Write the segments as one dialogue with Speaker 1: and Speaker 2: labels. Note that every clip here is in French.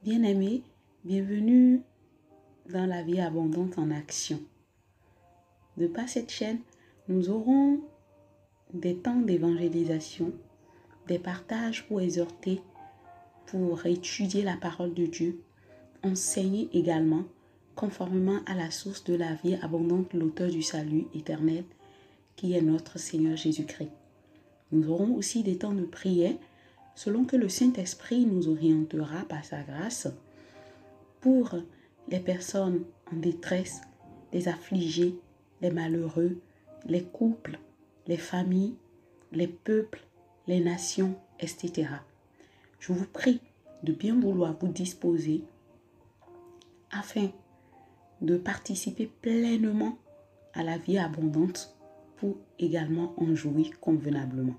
Speaker 1: Bien-aimés, bienvenue dans la vie abondante en action. De par cette chaîne, nous aurons des temps d'évangélisation, des partages pour exhorter, pour étudier la parole de Dieu, enseigner également, conformément à la source de la vie abondante, l'auteur du salut éternel, qui est notre Seigneur Jésus-Christ. Nous aurons aussi des temps de prière, selon que le Saint-Esprit nous orientera par sa grâce, pour les personnes en détresse, les affligés, les malheureux, les couples, les familles, les peuples, les nations, etc. Je vous prie de bien vouloir vous disposer afin de participer pleinement à la vie abondante pour également en jouir convenablement.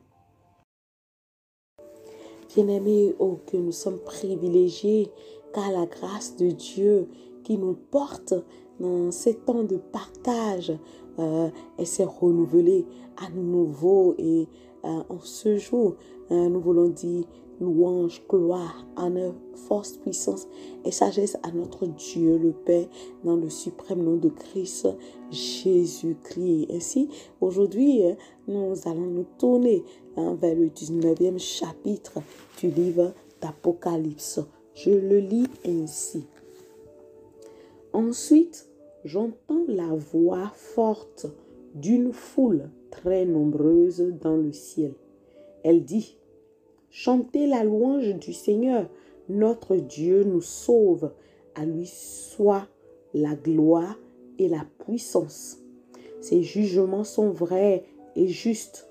Speaker 2: Bien-aimés, oh, que nous sommes privilégiés, car la grâce de Dieu qui nous porte dans ces temps de partage, elle s'est renouvelée à nouveau et en ce jour, nous voulons dire louange, gloire, honneur, force, puissance et sagesse à notre Dieu le Père dans le suprême nom de Christ Jésus-Christ. Ainsi, aujourd'hui, nous allons nous tourner vers le 19e chapitre du livre d'Apocalypse. Je le lis ainsi. Ensuite, j'entends la voix forte d'une foule très nombreuse dans le ciel. Elle dit: chantez la louange du Seigneur, notre Dieu nous sauve. À lui soit la gloire et la puissance. Ses jugements sont vrais et justes.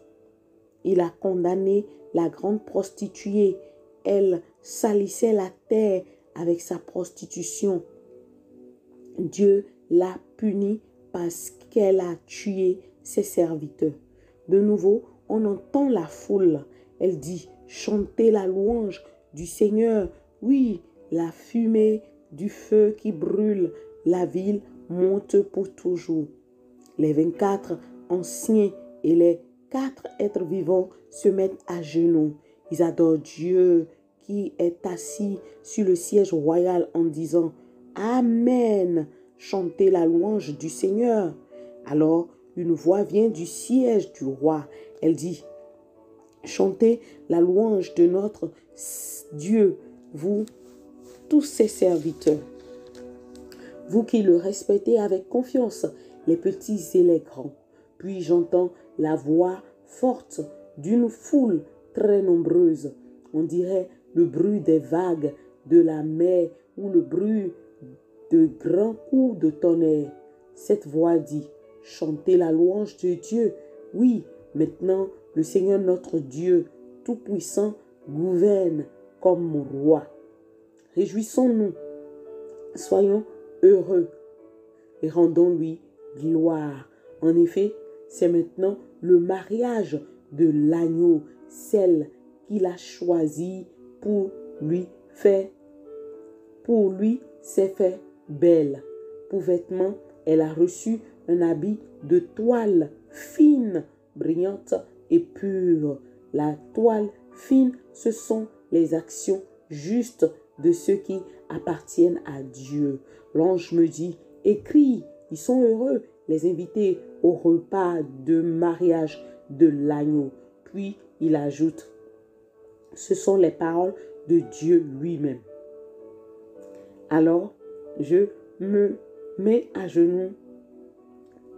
Speaker 2: Il a condamné la grande prostituée. Elle salissait la terre avec sa prostitution. Dieu l'a punie parce qu'elle a tué ses serviteurs. De nouveau, on entend la foule. Elle dit: chantez la louange du Seigneur. Oui, la fumée du feu qui brûle la ville monte pour toujours. Les 24 anciens et les 4 êtres vivants se mettent à genoux. Ils adorent Dieu qui est assis sur le siège royal en disant: Amen. Chantez la louange du Seigneur. Alors, une voix vient du siège du roi. Elle dit: chantez la louange de notre Dieu, vous, tous ses serviteurs. Vous qui le respectez avec confiance, les petits et les grands. Puis j'entends la voix forte d'une foule très nombreuse. On dirait le bruit des vagues de la mer ou le bruit de grands coups de tonnerre. Cette voix dit: chantez la louange de Dieu. Oui, maintenant le Seigneur notre Dieu Tout-Puissant gouverne comme roi. Réjouissons-nous, soyons heureux et rendons-lui gloire. En effet, c'est maintenant le mariage de l'agneau, celle qu'il a choisie pour lui s'est fait belle. Pour vêtements, elle a reçu un habit de toile fine, brillante et pure. La toile fine, ce sont les actions justes de ceux qui appartiennent à Dieu. L'ange me dit: écris, ils sont heureux, les invités au repas de mariage de l'agneau. Puis il ajoute: ce sont les paroles de Dieu lui-même. Alors, je me mets à genoux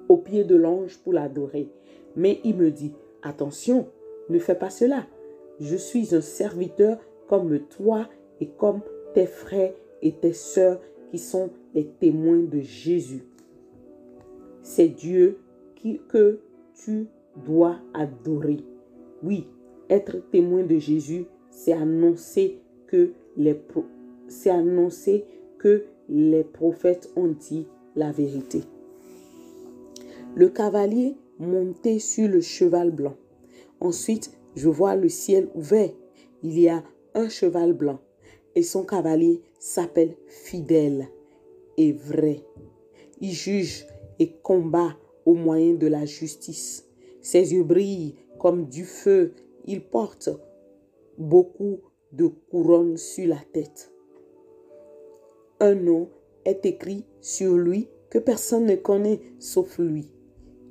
Speaker 2: aux pieds de l'ange pour l'adorer. Mais il me dit: attention, ne fais pas cela. Je suis un serviteur comme toi et comme tes frères et tes sœurs qui sont les témoins de Jésus. C'est Dieu que tu dois adorer. Oui, être témoin de Jésus, c'est annoncer que les prophètes ont dit la vérité. Le cavalier montait sur le cheval blanc. Ensuite, je vois le ciel ouvert. Il y a un cheval blanc et son cavalier s'appelle Fidèle et Vrai. Il juge et combat au moyen de la justice. Ses yeux brillent comme du feu. Il porte beaucoup de couronnes sur la tête. Un nom est écrit sur lui que personne ne connaît sauf lui.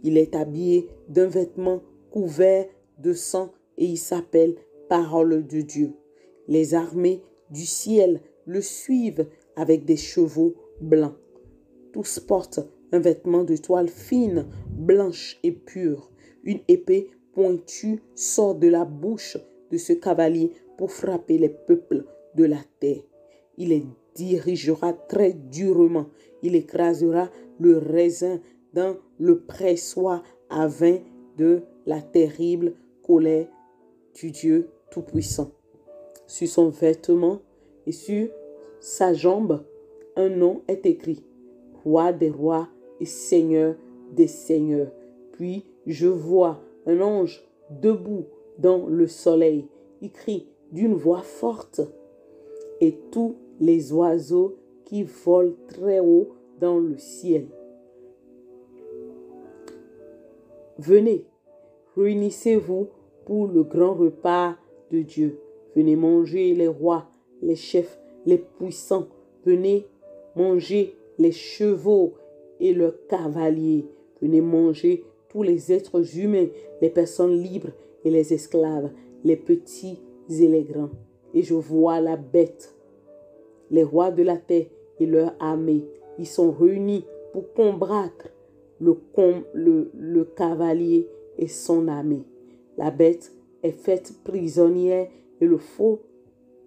Speaker 2: Il est habillé d'un vêtement couvert de sang et il s'appelle Parole de Dieu. Les armées du ciel le suivent avec des chevaux blancs. Tous portent un vêtement de toile fine, blanche et pure. Une épée pointue sort de la bouche de ce cavalier pour frapper les peuples de la terre. Il les dirigera très durement. Il écrasera le raisin dans le pressoir à vin de la terrible colère du Dieu Tout-Puissant. Sur son vêtement et sur sa jambe, un nom est écrit: Roi des rois et Seigneur des seigneurs. Puis je vois un ange debout dans le soleil. Il crie d'une voix forte, et tous les oiseaux qui volent très haut dans le ciel: Venez, réunissez-vous pour le grand repas de Dieu. Venez manger les rois, les chefs, les puissants. Venez manger les chevaux et leurs cavaliers. Venez manger tous les êtres humains, les personnes libres et les esclaves, les petits et les grands. Et je vois la bête, les rois de la terre et leur armée. Ils sont réunis pour combattre le cavalier et son armée. La bête est faite prisonnière et le faux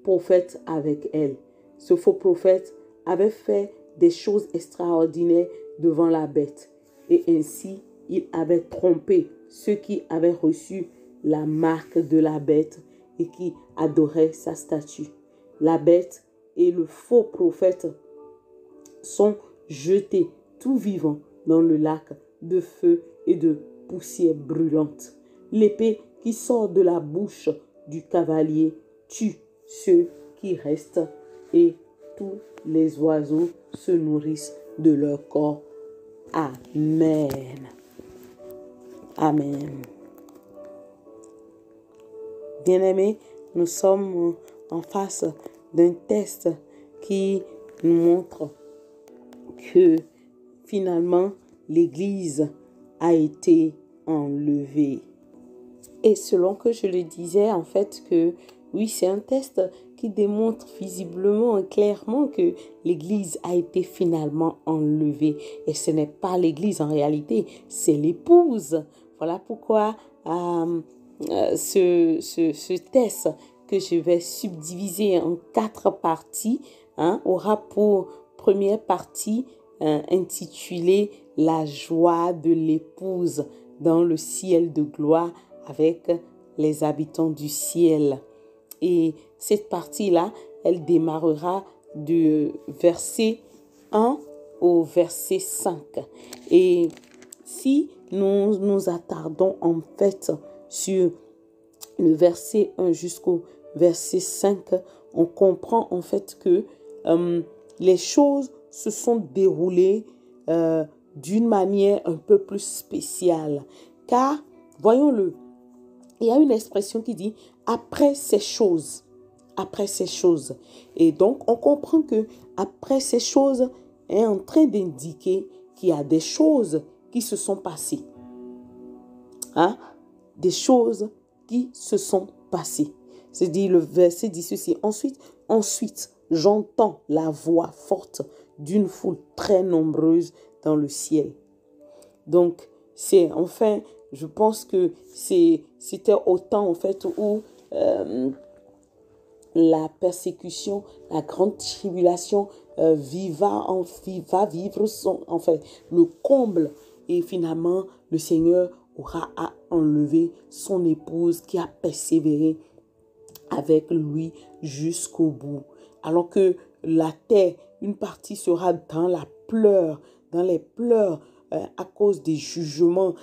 Speaker 2: prophète avec elle. Ce faux prophète avait fait des choses extraordinaires devant la bête, et ainsi il avait trompé ceux qui avaient reçu la marque de la bête et qui adoraient sa statue. La bête et le faux prophète sont jetés tout vivants dans le lac de feu et de poussière brûlante. L'épée qui sort de la bouche du cavalier tue ceux qui restent, et tous les oiseaux se nourrissent de leur corps. Amen. Amen. Bien-aimés, nous sommes en face d'un test qui nous montre que finalement l'Église a été enlevée. Et selon que je le disais, en fait, que oui, c'est un test qui démontre visiblement et clairement que l'Église a été finalement enlevée. Et ce n'est pas l'Église en réalité, c'est l'épouse. Voilà pourquoi ce test que je vais subdiviser en 4 parties aura pour première partie intitulée « La joie de l'épouse dans le ciel de gloire avec les habitants du ciel ». Et cette partie-là, elle démarrera du verset 1 au verset 5. Et si nous nous attardons en fait sur le verset 1 jusqu'au verset 5, on comprend en fait que les choses se sont déroulées d'une manière un peu plus spéciale. Car, voyons-le, il y a une expression qui dit « après ces choses ». Après ces choses. Et donc, on comprend que après ces choses est en train d'indiquer qu'il y a des choses qui se sont passées. Des choses qui se sont passées. C'est-à-dire, le verset dit ceci. Ensuite, j'entends la voix forte d'une foule très nombreuse dans le ciel. Donc, je pense que c'était au temps, en fait, où la persécution, la grande tribulation va vivre le comble. Et finalement, le Seigneur aura à enlever son épouse qui a persévéré avec lui jusqu'au bout. Alors que la terre, une partie sera dans les pleurs à cause des jugements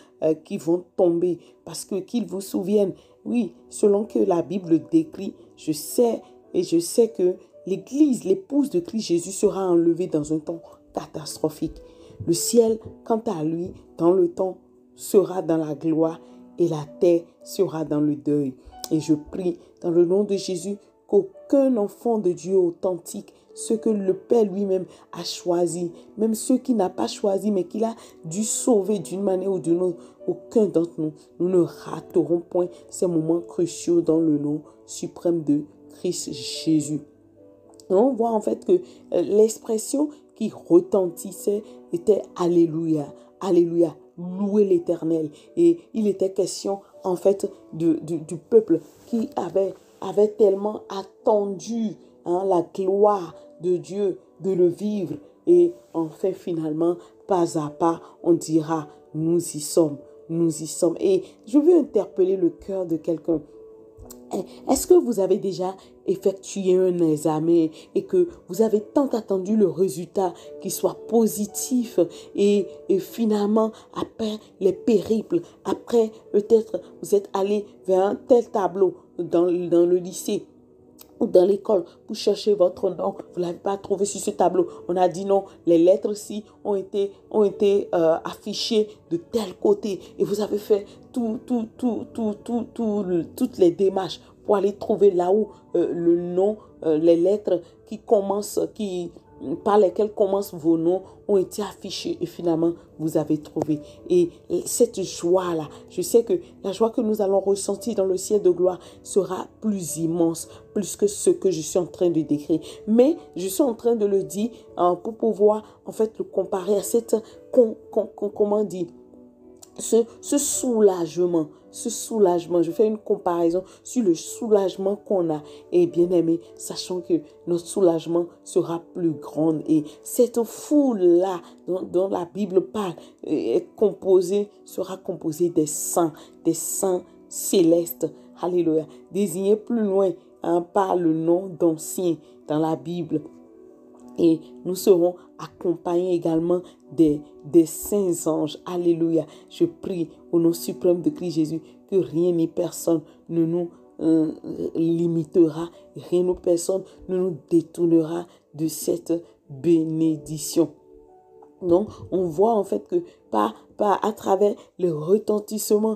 Speaker 2: qui vont tomber. Parce que qu'ils vous souviennent, oui, selon que la Bible décrit, je sais que l'Église, l'épouse de Christ Jésus sera enlevée dans un temps catastrophique. Le ciel, quant à lui, dans le temps, sera dans la gloire et la terre sera dans le deuil. Et je prie dans le nom de Jésus qu'aucun enfant de Dieu authentique, ce que le Père lui-même a choisi, même ceux qu'il n'a pas choisi, mais qu'il a dû sauver d'une manière ou d'une autre, aucun d'entre nous, nous ne raterons point ces moments cruciaux dans le nom suprême de Christ Jésus. Et on voit en fait que l'expression qui retentissait était Alléluia, Alléluia, louer l'Éternel. Et il était question en fait du peuple qui avait tellement attendu la gloire de Dieu, de le vivre. Et enfin finalement, pas à pas, on dira, nous y sommes, nous y sommes. Et je veux interpeller le cœur de quelqu'un. Est-ce que vous avez déjà effectué un examen et que vous avez tant attendu le résultat qui soit positif et finalement, après les périples, après peut-être vous êtes allé vers un tel tableau dans le lycée ou dans l'école pour chercher votre nom, vous ne l'avez pas trouvé sur ce tableau. On a dit non, les lettres-ci ont été affichées de tel côté et vous avez fait toutes les démarches pour aller trouver là où le nom, les lettres par lesquelles commencent vos noms ont été affichés et finalement vous avez trouvé. Et cette joie-là, je sais que la joie que nous allons ressentir dans le ciel de gloire sera plus immense, plus que ce que je suis en train de décrire. Mais je suis en train de le dire pour pouvoir en fait le comparer à cette, comment dire, ce soulagement, je fais une comparaison sur le soulagement qu'on a. Et bien aimé, sachant que notre soulagement sera plus grand. Et cette foule-là dont la Bible parle sera composée des saints célestes. Alléluia. Désignés plus loin par le nom d'anciens dans la Bible. Et nous serons accompagnés également des saints anges. Alléluia. Je prie au nom suprême de Christ Jésus que rien ni personne ne nous limitera, rien ni personne ne nous détournera de cette bénédiction. Donc, on voit en fait que à travers le retentissement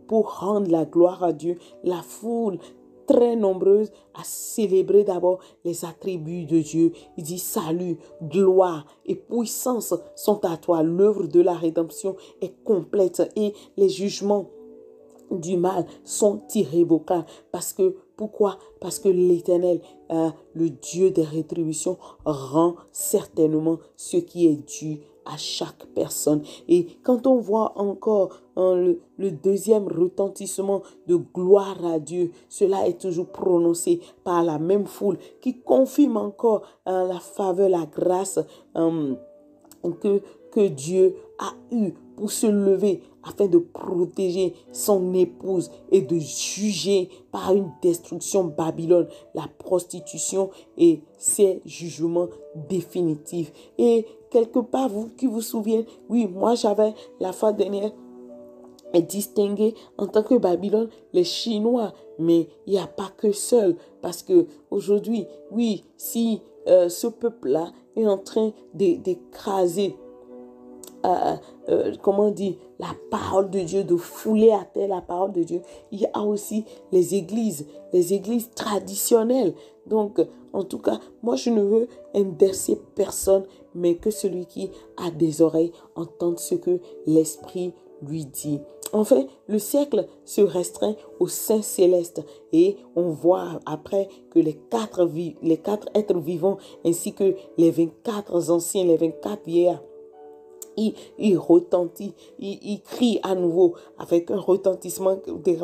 Speaker 2: pour rendre la gloire à Dieu, la foule très nombreuse à célébrer d'abord les attributs de Dieu. Il dit salut, gloire et puissance sont à toi. L'œuvre de la rédemption est complète et les jugements du mal sont irrévocables. Pourquoi? Parce que l'Éternel, le Dieu des rétributions, rend certainement ce qui est dû à chaque personne. Et quand on voit encore le deuxième retentissement de gloire à Dieu, cela est toujours prononcé par la même foule qui confirme encore la faveur, la grâce que Dieu a eu pour se lever afin de protéger son épouse et de juger par une destruction Babylone, la prostitution et ses jugements définitifs. Et quelque part, vous qui vous souvenez, oui, moi j'avais la fois dernière distingué en tant que Babylone les Chinois, mais il n'y a pas que seul, parce que aujourd'hui, oui, si ce peuple-là est en train d'écraser comment dire, la parole de Dieu, de fouler à terre la parole de Dieu, il y a aussi les églises traditionnelles. Donc, en tout cas, moi, je ne veux inverser personne, mais que celui qui a des oreilles entende ce que l'Esprit lui dit. Enfin, le siècle se restreint aux saints célestes et on voit après que les quatre êtres vivants ainsi que les 24 anciens, les 24 vieillards, il retentit, il crie à nouveau avec un retentissement de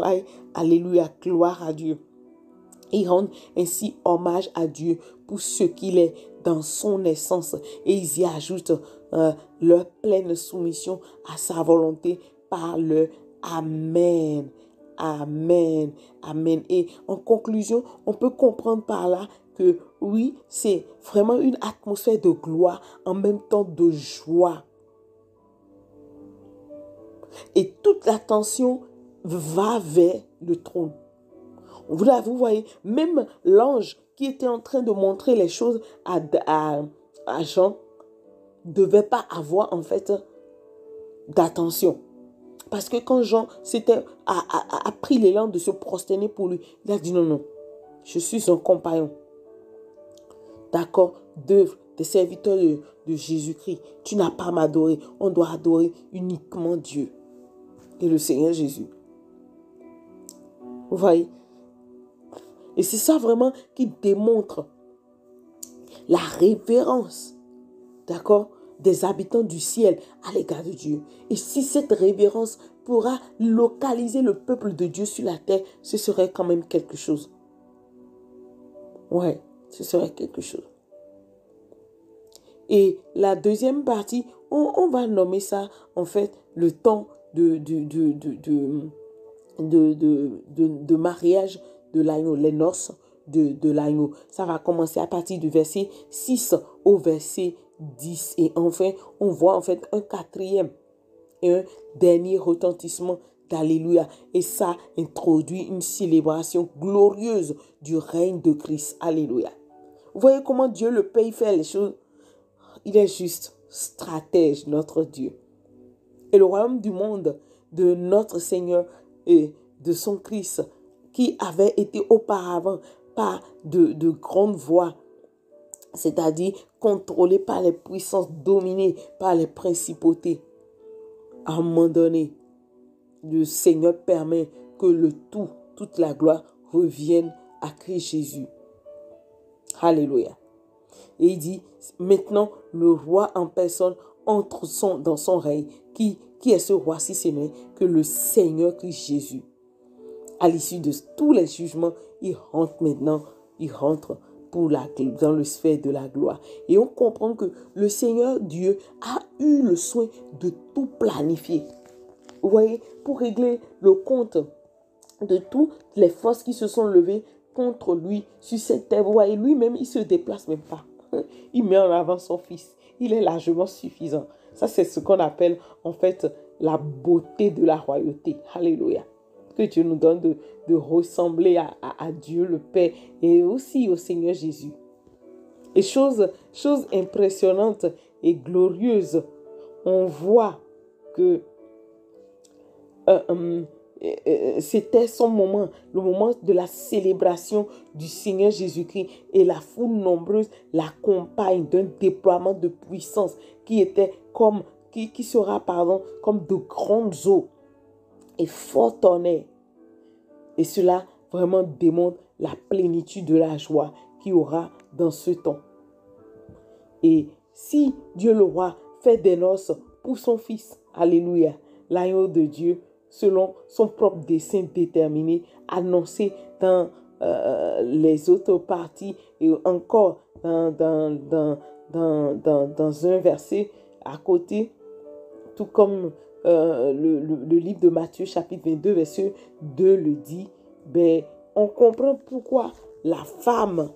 Speaker 2: alléluia, gloire à Dieu. Ils rendent ainsi hommage à Dieu pour ce qu'il est dans son essence et ils y ajoutent leur pleine soumission à sa volonté par le Amen. Amen. Amen. Et en conclusion, on peut comprendre par là que oui, c'est vraiment une atmosphère de gloire en même temps de joie. Et toute l'attention va vers le trône. Vous voyez, même l'ange qui était en train de montrer les choses à Jean ne devait pas avoir en fait d'attention. Parce que quand Jean a pris l'élan de se prosterner pour lui, il a dit non, Je suis un compagnon, d'accord, d'œuvre, des serviteurs de Jésus-Christ. Tu n'as pas à m'adorer. On doit adorer uniquement Dieu et le Seigneur Jésus. Vous voyez? Et c'est ça vraiment qui démontre la révérence, d'accord, des habitants du ciel à l'égard de Dieu. Et si cette révérence pourra localiser le peuple de Dieu sur la terre, ce serait quand même quelque chose. Ouais, ce serait quelque chose. Et la deuxième partie, on va nommer ça, en fait, le temps de mariage de l'agneau, les noces de l'agneau. Ça va commencer à partir du verset 6 au verset 10. Et enfin, on voit en fait un quatrième et un dernier retentissement d'Alléluia. Et ça introduit une célébration glorieuse du règne de Christ. Alléluia. Vous voyez comment Dieu le Père fait les choses? Il est juste stratège, notre Dieu. Et le royaume du monde de notre Seigneur et de son Christ, qui avait été auparavant par de grandes voies, c'est-à-dire contrôlé par les puissances, dominé par les principautés. À un moment donné, le Seigneur permet que toute la gloire revienne à Christ Jésus. Alléluia. Et il dit, maintenant, le roi en personne entre dans son règne. Qui est ce roi si ce n'est que le Seigneur Christ Jésus? À l'issue de tous les jugements, il rentre maintenant, dans le sphère de la gloire. Et on comprend que le Seigneur Dieu a eu le soin de tout planifier. Vous voyez, pour régler le compte de toutes les forces qui se sont levées contre lui sur cette terre. Vous voyez, lui-même, il ne se déplace même pas. Il met en avant son fils. Il est largement suffisant. Ça, c'est ce qu'on appelle, en fait, la beauté de la royauté. Alléluia. Que Dieu nous donne de ressembler à Dieu le Père et aussi au Seigneur Jésus. Et chose impressionnante et glorieuse, on voit que c'était son moment, le moment de la célébration du Seigneur Jésus-Christ, et la foule nombreuse l'accompagne d'un déploiement de puissance qui sera comme de grandes eaux et fort tonnerre. Et cela vraiment démontre la plénitude de la joie qu'il y aura dans ce temps. Et si Dieu le roi fait des noces pour son fils, alléluia, l'agneau de Dieu, selon son propre dessein déterminé, annoncé dans les autres parties et encore dans un verset à côté, tout comme le livre de Matthieu chapitre 22 verset 2 le dit, on comprend pourquoi la femme,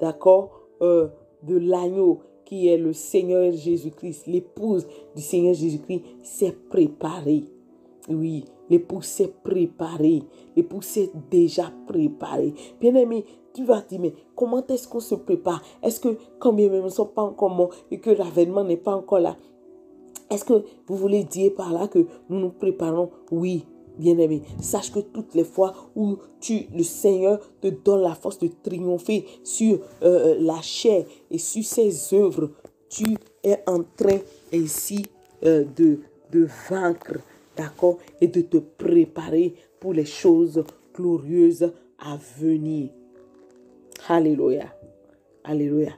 Speaker 2: d'accord, de l'agneau qui est le Seigneur Jésus-Christ, l'épouse du Seigneur Jésus-Christ, s'est préparée. Oui, l'époux s'est préparé. L'époux s'est déjà préparé. Bien-aimé, tu vas dire, mais comment est-ce qu'on se prépare? Est-ce que quand bien même nous ne sommes pas encore morts et que l'avènement n'est pas encore là, est-ce que vous voulez dire par là que nous nous préparons? Oui, bien-aimé. Sache que toutes les fois où le Seigneur te donne la force de triompher sur la chair et sur ses œuvres, tu es en train ainsi de vaincre. D'accord? Et de te préparer pour les choses glorieuses à venir. Alléluia. Alléluia.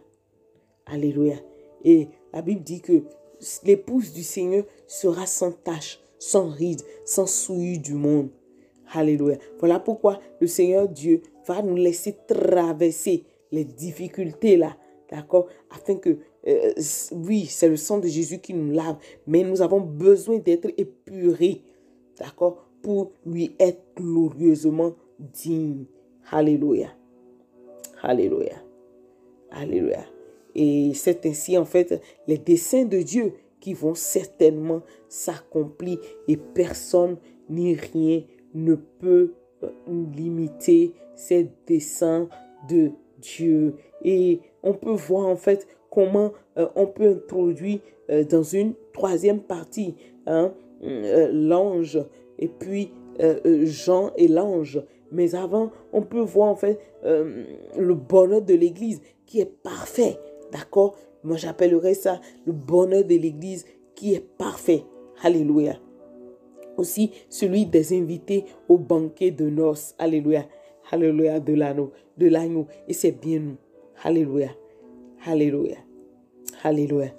Speaker 2: Alléluia. Et la Bible dit que l'épouse du Seigneur sera sans tache, sans ride, sans souillure du monde. Alléluia. Voilà pourquoi le Seigneur Dieu va nous laisser traverser les difficultés là. D'accord? Afin que oui, c'est le sang de Jésus qui nous lave, mais nous avons besoin d'être épurés, d'accord, pour lui être glorieusement digne. Alléluia. Alléluia. Alléluia. Et c'est ainsi, en fait, les desseins de Dieu qui vont certainement s'accomplir et personne ni rien ne peut limiter ces desseins de Dieu. Et on peut voir, en fait, comment on peut introduire dans une troisième partie l'ange et puis Jean et l'ange Mais avant, on peut voir en fait le bonheur de l'Église qui est parfait. D'accord? Moi, j'appellerais ça le bonheur de l'Église qui est parfait. Alléluia. Aussi, celui des invités au banquet de noces. Alléluia. Alléluia de l'agneau. Et c'est bien nous. Alléluia. Alléluia. Alléluia.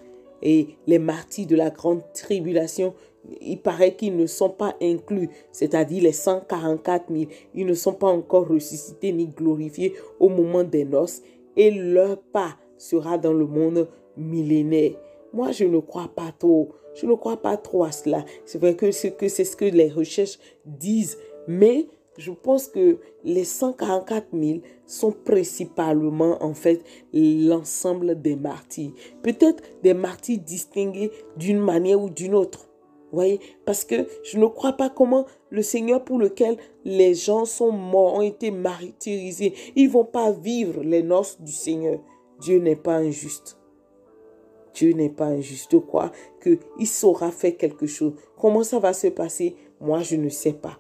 Speaker 2: Et les martyrs de la grande tribulation, il paraît qu'ils ne sont pas inclus, c'est-à-dire les 144 000. Ils ne sont pas encore ressuscités ni glorifiés au moment des noces. Et leur part sera dans le monde millénaire. Moi, je ne crois pas trop. Je ne crois pas trop à cela. C'est vrai que c'est ce que les recherches disent. Mais je pense que les 144 000 sont principalement en fait l'ensemble des martyrs. Peut-être des martyrs distingués d'une manière ou d'une autre. Vous voyez, parce que je ne crois pas comment le Seigneur pour lequel les gens sont morts, ont été martyrisés. Ils ne vont pas vivre les noces du Seigneur. Dieu n'est pas injuste. Dieu n'est pas injuste. Je crois qu'il saura faire quelque chose. Comment ça va se passer? Moi, je ne sais pas.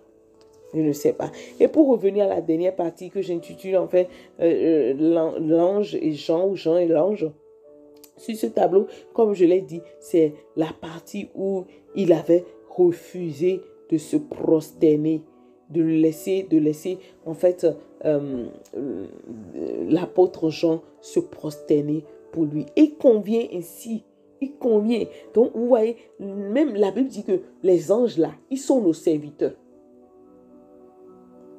Speaker 2: Je ne sais pas. Et pour revenir à la dernière partie que j'intitule en fait l'ange et Jean ou Jean et l'ange. Sur ce tableau, comme je l'ai dit, c'est la partie où il avait refusé de se prosterner, de laisser en fait l'apôtre Jean se prosterner pour lui. Et convient ainsi. Il convient. Donc, vous voyez, même la Bible dit que les anges là, ils sont nos serviteurs.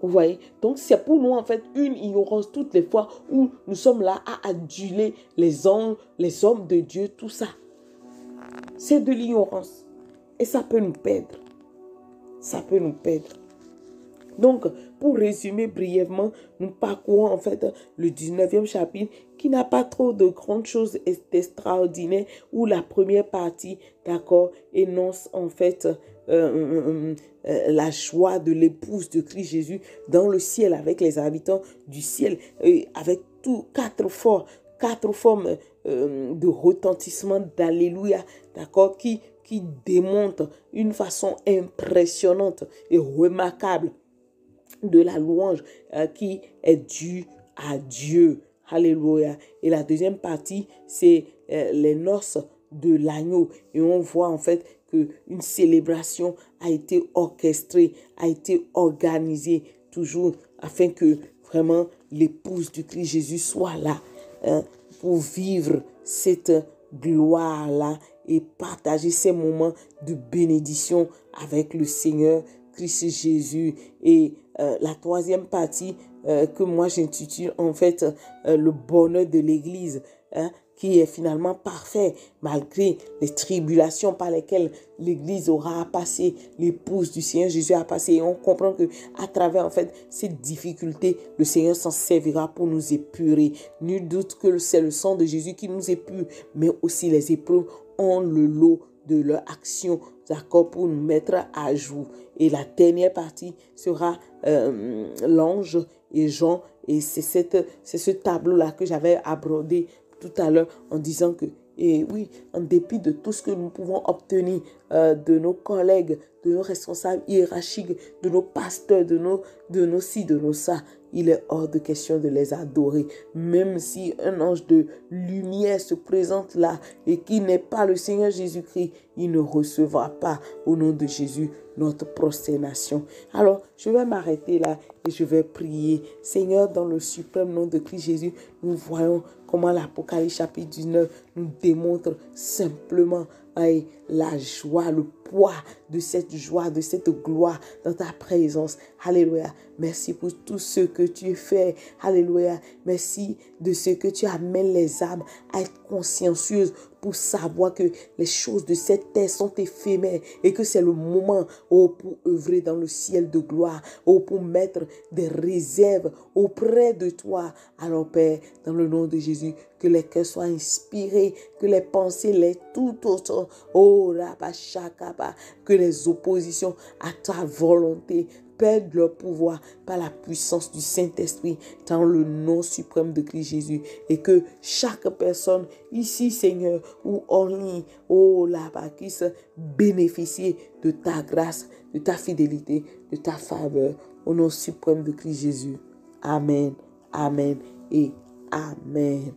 Speaker 2: Vous voyez, donc c'est pour nous en fait une ignorance toutes les fois où nous sommes là à aduler les anges, les hommes de Dieu, tout ça. C'est de l'ignorance. Et ça peut nous perdre. Ça peut nous perdre. Donc, pour résumer brièvement, nous parcourons en fait le 19e chapitre qui n'a pas trop de grandes choses extraordinaires où la première partie, d'accord, énonce en fait la joie de l'épouse de Christ Jésus dans le ciel avec les habitants du ciel, avec quatre formes de retentissement d'Alléluia, d'accord, qui démontrent une façon impressionnante et remarquable de la louange qui est due à Dieu. Alléluia. Et la deuxième partie, c'est les noces de l'agneau. Et on voit en fait qu'une célébration a été orchestrée, a été organisée toujours afin que vraiment l'épouse du Christ Jésus soit là pour vivre cette gloire-là et partager ces moments de bénédiction avec le Seigneur Christ Jésus. Et la troisième partie que moi j'intitule en fait le bonheur de l'Église, qui est finalement parfait malgré les tribulations par lesquelles l'Église aura à passer, l'épouse du Seigneur Jésus a passé. Et on comprend que à travers en fait ces difficultés, le Seigneur s'en servira pour nous épurer. Nul doute que c'est le sang de Jésus qui nous épure, mais aussi les épreuves ont le lot de leur action, d'accord, pour nous mettre à jour. Et la dernière partie sera l'ange et Jean. Et c'est ce tableau-là que j'avais abordé tout à l'heure en disant que, et oui, en dépit de tout ce que nous pouvons obtenir de nos collègues, de nos responsables hiérarchiques, de nos pasteurs, de nos ci, de nos ça, il est hors de question de les adorer. Même si un ange de lumière se présente là et qui n'est pas le Seigneur Jésus-Christ, il ne recevra pas au nom de Jésus notre prosternation. Alors, je vais m'arrêter là et je vais prier. Seigneur, dans le suprême nom de Christ Jésus, nous voyons comment l'Apocalypse chapitre 19 nous démontre simplement la joie, le poids de cette joie, de cette gloire dans ta présence. Alléluia. Merci pour tout ce que tu fais. Alléluia. Merci de ce que tu amènes les âmes à être consciencieuses pour savoir que les choses de cette terre sont éphémères et que c'est le moment pour œuvrer dans le ciel de gloire, pour mettre des réserves auprès de toi. Alors Père, dans le nom de Jésus, que les cœurs soient inspirés, que les pensées, les tout autres, que les oppositions à ta volonté perdent leur pouvoir par la puissance du Saint-Esprit dans le nom suprême de Christ Jésus. Et que chaque personne ici, Seigneur, ou en ligne, puisse bénéficier de ta grâce, de ta fidélité, de ta faveur. Au nom suprême de Christ Jésus. Amen, amen et amen.